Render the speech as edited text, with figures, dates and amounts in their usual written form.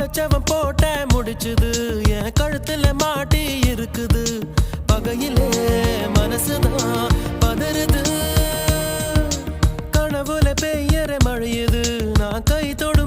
படைச்சவன் போட்ட முடிச்சுது என் கழுத்துல மாட்டி இருக்குது பகையிலே மனசுதான் பதறுது கனவுல பெய்யற மழையுது நான் கை தொடு